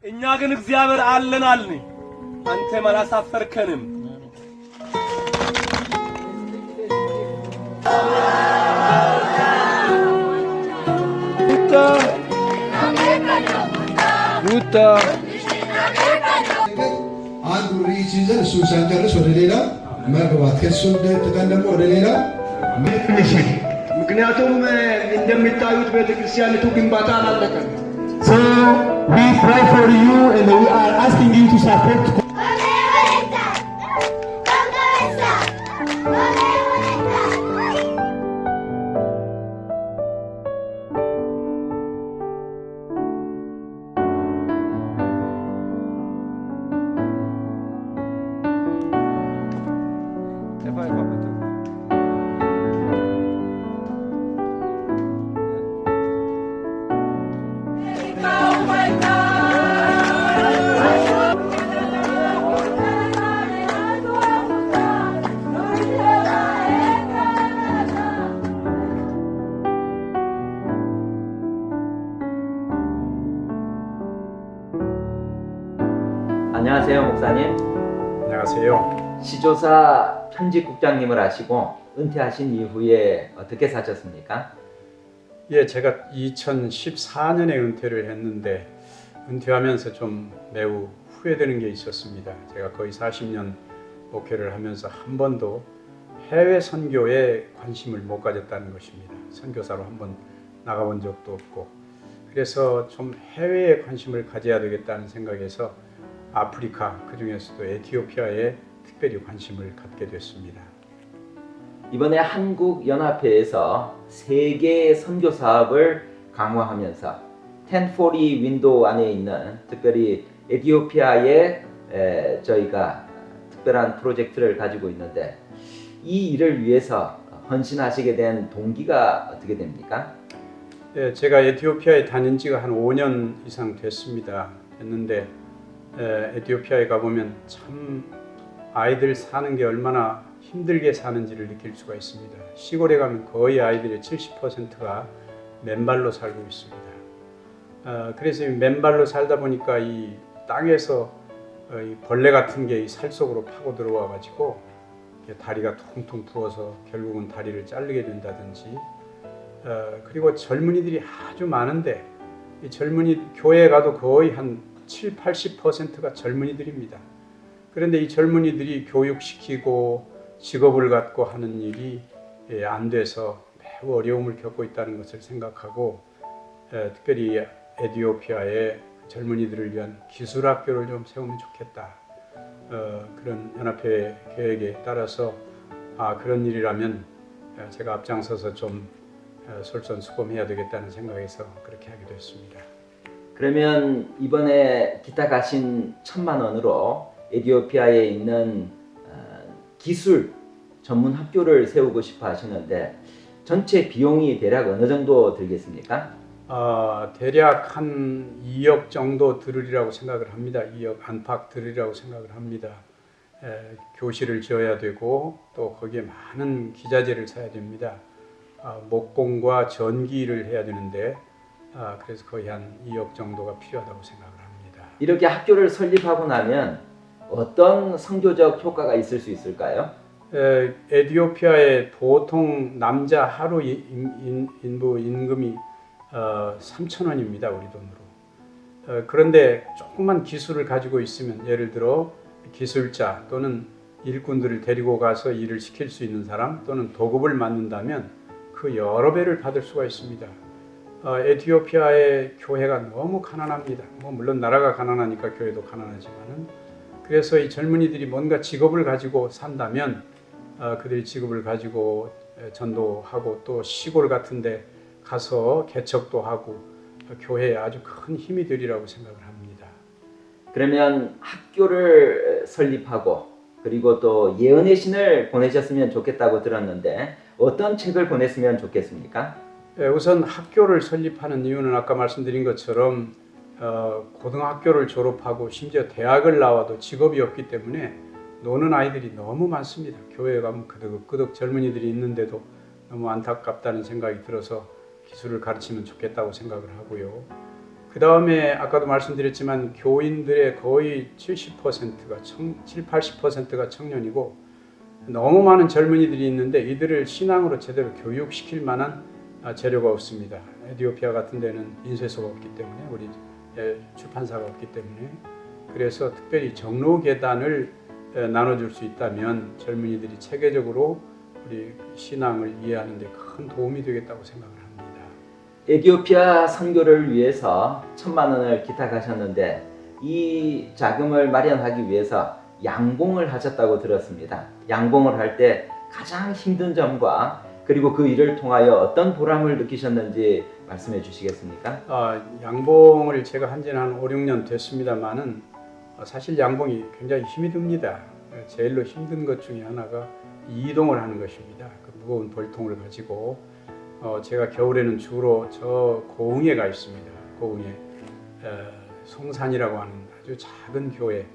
እኛ ግን እግዚአብሔር አለን አልን። አንተም አላሳፈርከንም። ቡታ አንዱ ሪች ይዘን እሱን ሳንጨርስ ወደ ሌላ መግባት ከሱ ተቀን ደግሞ ወደ ሌላ ምክንያቱም እንደሚታዩት ቤተክርስቲያኒቱ ግንባታ አላለቀም። So we pray for you and we are asking you to support. 안녕하세요, 목사님. 안녕하세요. 시조사 편집국장님을 하시고 은퇴하신 이후에 어떻게 사셨습니까? 예, 제가 2014년에 은퇴를 했는데 은퇴하면서 좀 매우 후회되는 게 있었습니다. 제가 거의 40년 목회를 하면서 한 번도 해외 선교에 관심을 못 가졌다는 것입니다. 선교사로 한 번 나가본 적도 없고, 그래서 좀 해외에 관심을 가져야 되겠다는 생각에서 아프리카, 그 중에서도 에티오피아에 특별히 관심을 갖게 됐습니다. 이번에 한국연합회에서 세계 선교 사업을 강화하면서 1040 윈도우 안에 있는 특별히 에티오피아에 저희가 특별한 프로젝트를 가지고 있는데 이 일을 위해서 헌신하시게 된 동기가 어떻게 됩니까? 예, 제가 에티오피아에 다닌 지가 한 5년 이상 됐는데 에티오피아에 가보면 참 아이들 사는 게 얼마나 힘들게 사는지를 느낄 수가 있습니다. 시골에 가면 거의 아이들의 70%가 맨발로 살고 있습니다. 그래서 이 맨발로 살다 보니까 이 땅에서 이 벌레 같은 게 이 살 속으로 파고 들어와 가지고 다리가 통통 부어서 결국은 다리를 자르게 된다든지, 그리고 젊은이들이 아주 많은데 이 젊은이 교회에 가도 거의 한 70~80%가 젊은이들입니다. 그런데 이 젊은이들이 교육시키고 직업을 갖고 하는 일이 안 돼서 매우 어려움을 겪고 있다는 것을 생각하고 특별히 에티오피아의 젊은이들을 위한 기술학교를 좀 세우면 좋겠다. 그런 연합회 계획에 따라서 그런 일이라면 제가 앞장서서 좀 솔선수범해야 되겠다는 생각에서 그렇게 하게 됐습니다. 그러면 이번에 기타 가신 1,000만 원으로 에티오피아에 있는 기술 전문 학교를 세우고 싶어 하시는데 전체 비용이 대략 어느 정도 들겠습니까? 대략 한 2억 정도 들으리라고 생각을 합니다. 2억 안팎 들으리라고 생각을 합니다. 교실을 지어야 되고 또 거기에 많은 기자재를 사야 됩니다. 목공과 전기를 해야 되는데 그래서 거의 한 2억 정도가 필요하다고 생각을 합니다. 이렇게 학교를 설립하고 나면 어떤 선교적 효과가 있을 수 있을까요? 에티오피아의 보통 남자 하루 인부 임금이 3,000원입니다. 우리 돈으로. 그런데 조금만 기술을 가지고 있으면, 예를 들어 기술자 또는 일꾼들을 데리고 가서 일을 시킬 수 있는 사람 또는 도급을 맡는다면 그 여러 배를 받을 수가 있습니다. 에티오피아의 교회가 너무 가난합니다. 물론 나라가 가난하니까 교회도 가난하지만은, 그래서 이 젊은이들이 뭔가 직업을 가지고 산다면 그들이 직업을 가지고 전도하고 또 시골 같은데 가서 개척도 하고 교회에 아주 큰 힘이 되리라고 생각을 합니다. 그러면 학교를 설립하고 그리고 또 예언의 신을 보내셨으면 좋겠다고 들었는데 어떤 책을 보냈으면 좋겠습니까? 우선 학교를 설립하는 이유는 아까 말씀드린 것처럼 고등학교를 졸업하고 심지어 대학을 나와도 직업이 없기 때문에 노는 아이들이 너무 많습니다. 교회에 가면 끄덕끄덕 젊은이들이 있는데도 너무 안타깝다는 생각이 들어서 기술을 가르치면 좋겠다고 생각을 하고요. 그 다음에 아까도 말씀드렸지만 교인들의 거의 70%가 80%가 청년이고 너무 많은 젊은이들이 있는데 이들을 신앙으로 제대로 교육시킬 만한 재료가 없습니다. 에티오피아 같은 데는 인쇄소가 없기 때문에 우리 출판사가 없기 때문에 그래서 특별히 정로계단을 나눠줄 수 있다면 젊은이들이 체계적으로 우리 신앙을 이해하는 데 큰 도움이 되겠다고 생각을 합니다. 에티오피아 선교를 위해서 1,000만 원을 기탁하셨는데 이 자금을 마련하기 위해서 양봉을 하셨다고 들었습니다. 양봉을 할 때 가장 힘든 점과 그리고 그 일을 통하여 어떤 보람을 느끼셨는지 말씀해 주시겠습니까? 양봉을 제가 한 지는 한 5, 6년 됐습니다만은 사실 양봉이 굉장히 힘이 듭니다. 제일로 힘든 것 중에 하나가 이동을 하는 것입니다. 그 무거운 벌통을 가지고 제가 겨울에는 주로 저 고흥에 가 있습니다. 고흥에 송산이라고 하는 아주 작은 교회,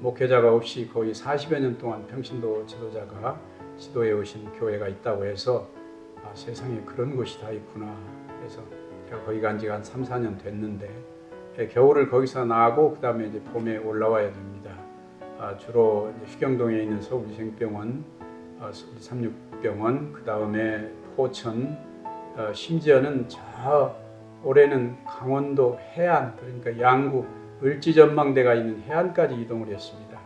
목회자가 없이 거의 40여 년 동안 평신도 지도자가 지도해 오신 교회가 있다고 해서 세상에 그런 곳이 다 있구나. 그래서 제가 거기 간 지가 한 3, 4년 됐는데 겨울을 거기서 나고 그 다음에 이제 봄에 올라와야 됩니다. 주로 이제 휴경동에 있는 서울위생병원, 삼육병원, 그 다음에 포천, 심지어는 저 올해는 강원도 해안, 그러니까 양구 을지전망대가 있는 해안까지 이동을 했습니다.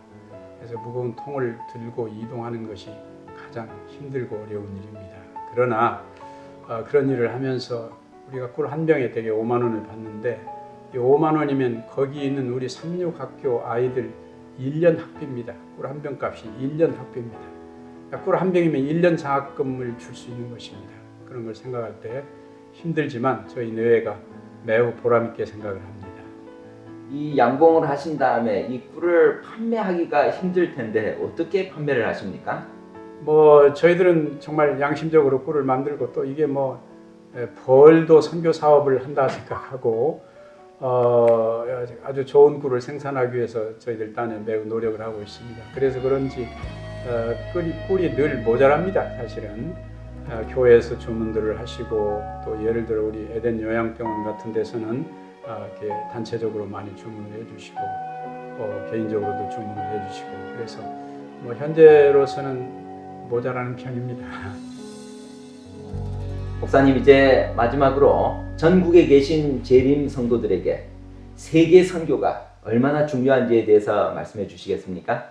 그래서 무거운 통을 들고 이동하는 것이 가장 힘들고 어려운 일입니다. 그러나 그런 일을 하면서 우리가 꿀 한 병에 대개 5만 원을 받는데 이 5만 원이면 거기 있는 우리 삼육학교 아이들 1년 학비입니다. 꿀 한 병 값이 1년 학비입니다. 꿀 한 병이면 1년 장학금을 줄 수 있는 것입니다. 그런 걸 생각할 때 힘들지만 저희 내외가 매우 보람있게 생각을 합니다. 이 양봉을 하신 다음에 이 꿀을 판매하기가 힘들 텐데 어떻게 판매를 하십니까? 저희들은 정말 양심적으로 꿀을 만들고 또 이게 벌도 선교 사업을 한다 생각하고 아주 좋은 꿀을 생산하기 위해서 저희들 딴에 매우 노력을 하고 있습니다. 그래서 그런지 꿀이 늘 모자랍니다. 사실은 교회에서 주문들을 하시고 또 예를 들어 우리 에덴 요양병원 같은 데서는 이렇게 단체적으로 많이 주문을 해주시고 개인적으로도 주문을 해주시고 그래서 현재로서는 모자라는 편입니다. 목사님, 이제 마지막으로 전국에 계신 재림 성도들에게 세계 선교가 얼마나 중요한지에 대해서 말씀해 주시겠습니까?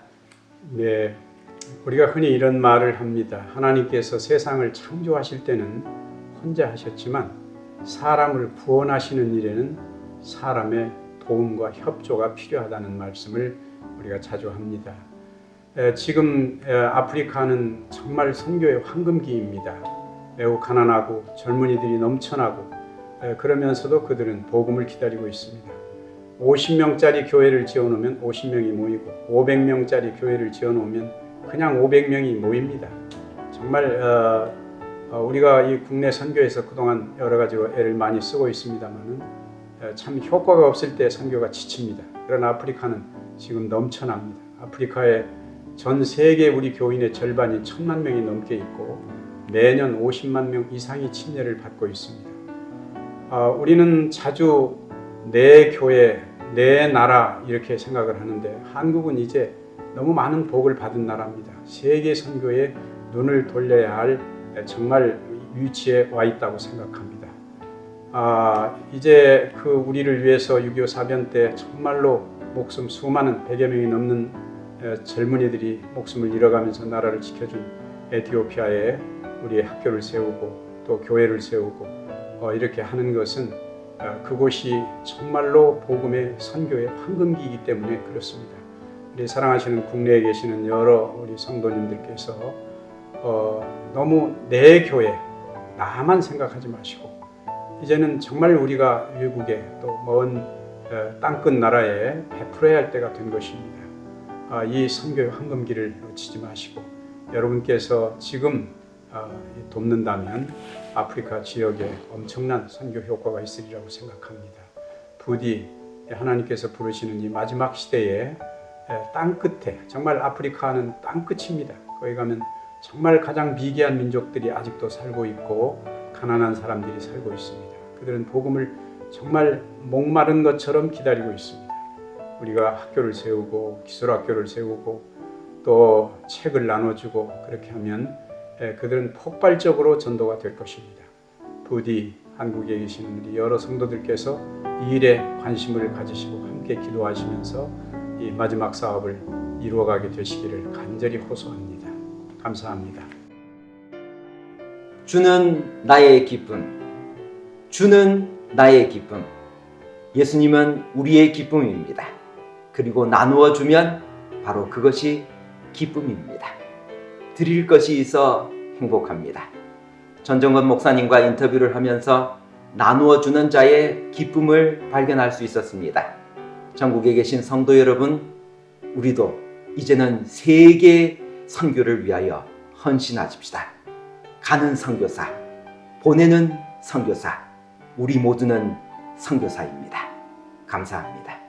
네, 우리가 흔히 이런 말을 합니다. 하나님께서 세상을 창조하실 때는 혼자 하셨지만 사람을 구원하시는 일에는 사람의 도움과 협조가 필요하다는 말씀을 우리가 자주 합니다. 지금 아프리카는 정말 선교의 황금기입니다. 매우 가난하고 젊은이들이 넘쳐나고 그러면서도 그들은 복음을 기다리고 있습니다. 50명짜리 교회를 지어놓으면 50명이 모이고 500명짜리 교회를 지어놓으면 그냥 500명이 모입니다. 정말 우리가 이 국내 선교에서 그동안 여러 가지로 애를 많이 쓰고 있습니다만은 참 효과가 없을 때 선교가 지칩니다. 그러나 아프리카는 지금 넘쳐납니다. 아프리카에 전 세계 우리 교인의 절반이 1,000만 명이 넘게 있고 매년 50만 명 이상이 침례를 받고 있습니다. 우리는 자주 내 교회, 내 나라 이렇게 생각을 하는데 한국은 이제 너무 많은 복을 받은 나라입니다. 세계 선교에 눈을 돌려야 할 정말 위치에 와 있다고 생각합니다. 이제 우리를 위해서 6.25 사변 때 정말로 목숨 수많은 100여 명이 넘는 젊은이들이 목숨을 잃어가면서 나라를 지켜준 에티오피아에 우리의 학교를 세우고 또 교회를 세우고 이렇게 하는 것은 그곳이 정말로 복음의 선교의 황금기이기 때문에 그렇습니다. 우리 사랑하시는 국내에 계시는 여러 우리 성도님들께서 너무 내 교회, 나만 생각하지 마시고 이제는 정말 우리가 외국에 또 먼 땅끝 나라에 베풀어야 할 때가 된 것입니다. 이 선교의 황금기를 놓치지 마시고 여러분께서 지금 돕는다면 아프리카 지역에 엄청난 선교 효과가 있으리라고 생각합니다. 부디 하나님께서 부르시는 이 마지막 시대에 땅끝에, 정말 아프리카는 땅끝입니다. 거기 가면 정말 가장 미개한 민족들이 아직도 살고 있고 가난한 사람들이 살고 있습니다. 그들은 복음을 정말 목마른 것처럼 기다리고 있습니다. 우리가 학교를 세우고 기술학교를 세우고 또 책을 나눠주고 그렇게 하면 그들은 폭발적으로 전도가 될 것입니다. 부디 한국에 계신 우리 여러 성도들께서 이 일에 관심을 가지시고 함께 기도하시면서 이 마지막 사업을 이루어가게 되시기를 간절히 호소합니다. 감사합니다. 주는 나의 기쁨, 주는 나의 기쁨. 예수님은 우리의 기쁨입니다. 그리고 나누어 주면 바로 그것이 기쁨입니다. 드릴 것이 있어 행복합니다. 전정건 목사님과 인터뷰를 하면서 나누어 주는 자의 기쁨을 발견할 수 있었습니다. 전국에 계신 성도 여러분, 우리도 이제는 세계 선교를 위하여 헌신하십시다. 가는 선교사, 보내는 선교사, 우리 모두는 선교사입니다. 감사합니다.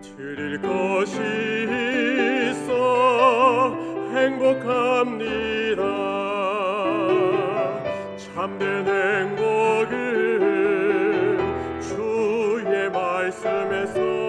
드릴 것이 있어 행복합니다. 참된 행복은 주의 말씀에서